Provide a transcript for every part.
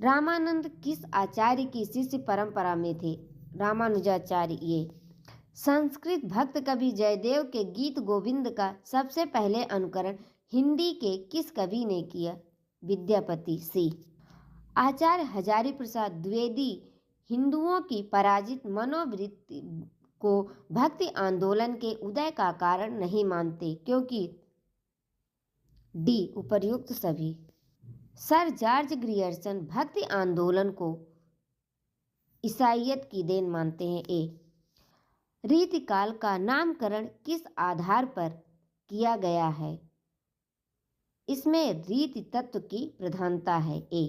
रामानंद किस आचार्य की शिष्य परंपरा में थे? रामानुजाचार्य। ये संस्कृत भक्त कवि जयदेव के गीत गोविंद का सबसे पहले अनुकरण हिंदी के किस कवि ने किया? विद्यापति। सी। आचार्य हजारी प्रसाद द्विवेदी हिंदुओं की पराजित मनोवृत्ति को भक्ति आंदोलन के उदय का कारण नहीं मानते, क्योंकि डी उपर्युक्त सभी। सर जॉर्ज ग्रियर्सन भक्ति आंदोलन को ईसाईयत की देन मानते हैं। ए। रीतिकाल का नामकरण किस आधार पर किया गया है? इसमें रीति तत्व की प्रधानता है। ए।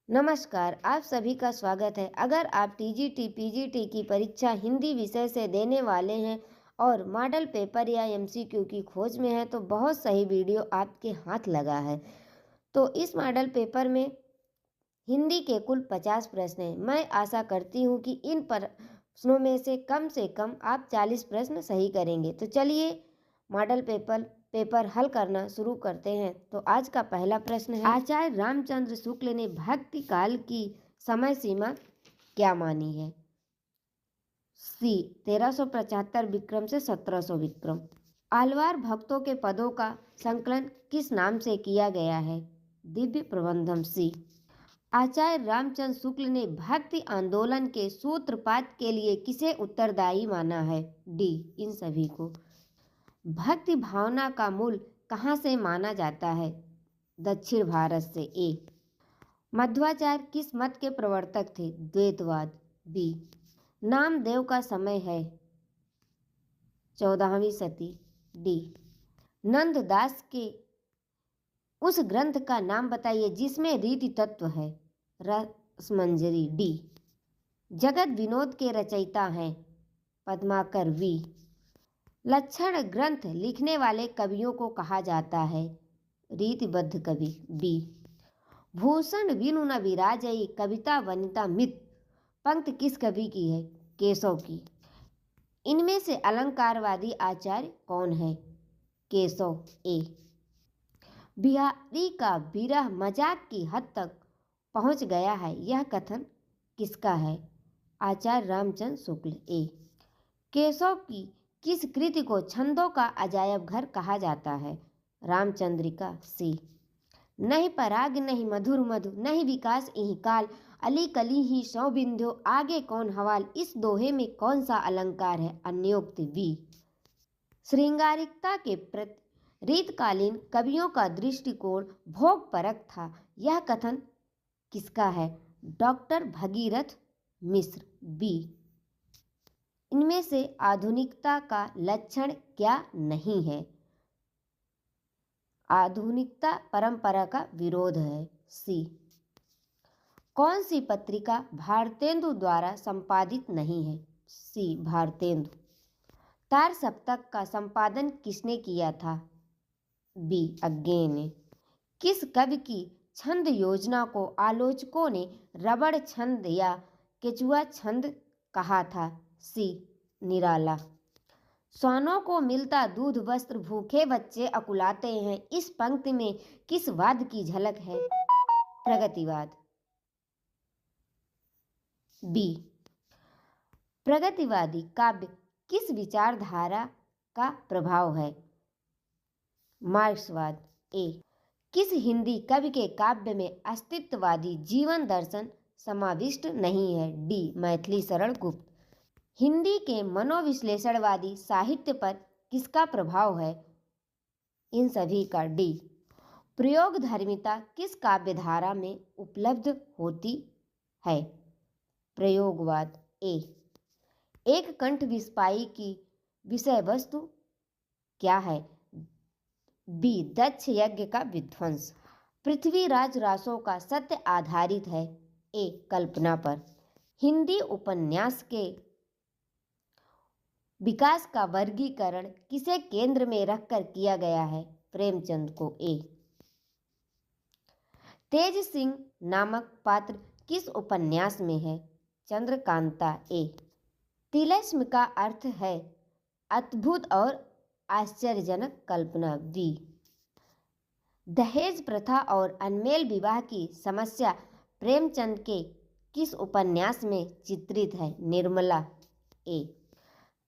नमस्कार, आप सभी का स्वागत है। अगर आप टीजीटी पीजीटी की परीक्षा हिंदी विषय से देने वाले हैं और मॉडल पेपर या एमसीक्यू की खोज में हैं तो बहुत सही वीडियो आपके हाथ लगा है। तो इस मॉडल पेपर में हिंदी के कुल 50 प्रश्न हैं। मैं आशा करती हूँ कि इन प्रश्नों में से कम आप 40 प्रश्न सही करेंगे। तो चलिए मॉडल पेपर हल करना शुरू करते हैं। तो आज का पहला प्रश्न है, आचार्य रामचंद्र शुक्ल ने भक्ति काल की समय सीमा क्या मानी है? सी। 1375 विक्रम से 1700 विक्रम। आलवार भक्तों के पदों का संकलन किस नाम से किया गया है? दिव्य प्रबंधम। सी। आचार्य रामचंद्र शुक्ल ने भक्ति आंदोलन के सूत्रपात के लिए किसे उत्तरदायी माना है? डी इन सभी को। भक्ति भावना का मूल कहाँ से माना जाता है? दक्षिण भारत से। ए। मध्वाचार्य किस मत के प्रवर्तक थे? द्वैतवाद। बी। नामदेव का समय है 14वीं सदी। डी। नंददास के उस ग्रंथ का नाम बताइए जिसमें रीति तत्व है? रसमंजरी। डी। जगत विनोद के रचयिता हैं? पद्माकर। वी। लक्षण ग्रंथ लिखने वाले कवियों को कहा जाता है? रीतिबद्ध कवि। बी। भूषण बिनु न विराजई कविता वनिता मित पंक्ति किस कवि की है? केशव की। इनमें से अलंकारवादी आचार्य कौन है? केशव। ए। बिहारी का विरह मजाक की हद तक पहुंच गया है, यह कथन किसका है? आचार्य रामचंद्र शुक्ल। ए। केशव की किस कृति को छंदों का अजायब घर कहा जाता है? रामचंद्रिका। सी। नहीं पराग नहीं मधुर मधु नहीं विकास इहि काल अली कली ही सौ बिंध्यो आगे कौन हवाल, इस दोहे में कौन सा अलंकार है? अन्योक्त। वी। श्रृंगारिकता के प्रति रीतकालीन कवियों का दृष्टिकोण भोग परक था, यह कथन किसका है? डॉक्टर भगीरथ मिश्र। बी। इनमें से आधुनिकता का लक्षण क्या नहीं है? आधुनिकता परंपरा का विरोध है। सी। कौन सी पत्रिका भारतेंदु द्वारा संपादित नहीं है? सी। भारतेंदु। तार सप्तक का संपादन किसने किया था? बी। अज्ञे ने। किस कवि की छंद योजना को आलोचकों ने रबड़ छंद या केचुआ छंद कहा था? सी। निराला। स्वानों को मिलता दूध वस्त्र भूखे बच्चे अकुलाते हैं, इस पंक्ति में किस वाद की झलक है? प्रगतिवाद। बी। प्रगतिवादी काव्य किस विचारधारा का प्रभाव है? मार्क्सवाद। ए। किस हिंदी कवि के काव्य में अस्तित्ववादी जीवन दर्शन समाविष्ट नहीं है? डी। मैथिली शरण गुप्त। हिंदी के मनोविश्लेषणवादी साहित्य पर किसका प्रभाव है? इन सभी का। डी। प्रयोगधर्मिता किस काव्यधारा में उपलब्ध होती है? प्रयोगवाद। ए। एक कंठ विस्पाई की विषय वस्तु क्या है? बी। दक्ष यज्ञ का विध्वंस। पृथ्वीराज रासों का सत्य आधारित है? ए। कल्पना पर। हिंदी उपन्यास के विकास का वर्गीकरण किसे केंद्र में रखकर किया गया है? प्रेमचंद को। ए। तेज सिंह नामक पात्र किस उपन्यास में है? चंद्रकांता। ए। तिलस्म का अर्थ है अद्भुत और आश्चर्यजनक कल्पना। बी। दहेज प्रथा और अनमेल विवाह की समस्या प्रेमचंद के किस उपन्यास में चित्रित है? निर्मला। ए।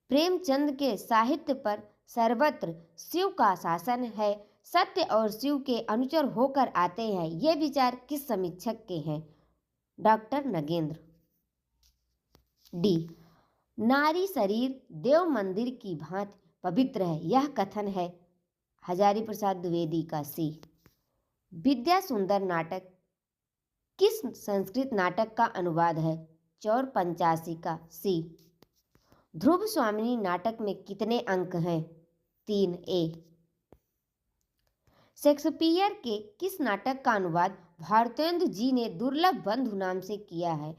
प्रेमचंद के साहित्य पर सर्वत्र शिव का शासन है, सत्य और शिव के अनुचर होकर आते हैं, ये विचार किस समीक्षक के हैं? डॉक्टर नगेंद्र। डी। नारी शरीर देव मंदिर की भांति पवित्र है, यह कथन है हजारी प्रसाद द्विवेदी का। सी। विद्या सुंदर नाटक किस संस्कृत नाटक का अनुवाद है? चौर पंचासी का। सी। ध्रुव स्वामिनी नाटक में कितने अंक हैं? 3। ए। शेक्सपियर के किस नाटक का अनुवाद भारतेंदु जी ने दुर्लभ बंधु नाम से किया है?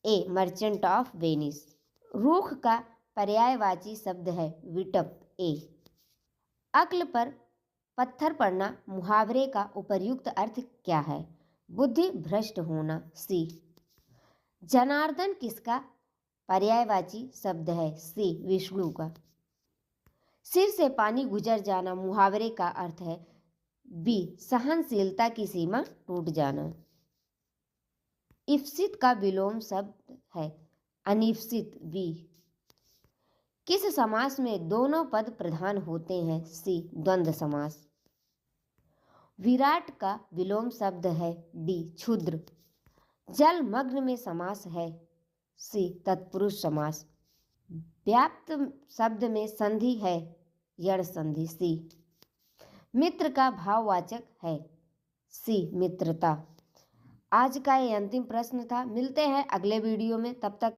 ए। Merchant of Venice. रूख का पर्यायवाची शब्द है विटप। ए। अक्ल पर पत्थर पड़ना मुहावरे का उपर्युक्त अर्थ क्या है? बुद्धि भ्रष्ट होना। सी। जनार्दन किसका पर्यायवाची शब्द है? सी। विष्णु का। सिर से पानी गुजर जाना मुहावरे का अर्थ है? बी। सहनशीलता की सीमा टूट जाना। इप्सित का विलोम शब्द है अनिप्सित। बी। किस समास में दोनों पद प्रधान होते हैं? सी। द्वंद्व समास। विराट का विलोम शब्द है? डी। क्षुद्र। जलमग्न में समास है? सी। तत्पुरुष समास। व्याप्त शब्द में संधि है? यण संधि। सी। मित्र का भाववाचक है? सी। मित्रता। आज का ये अंतिम प्रश्न था। मिलते हैं अगले वीडियो में, तब तक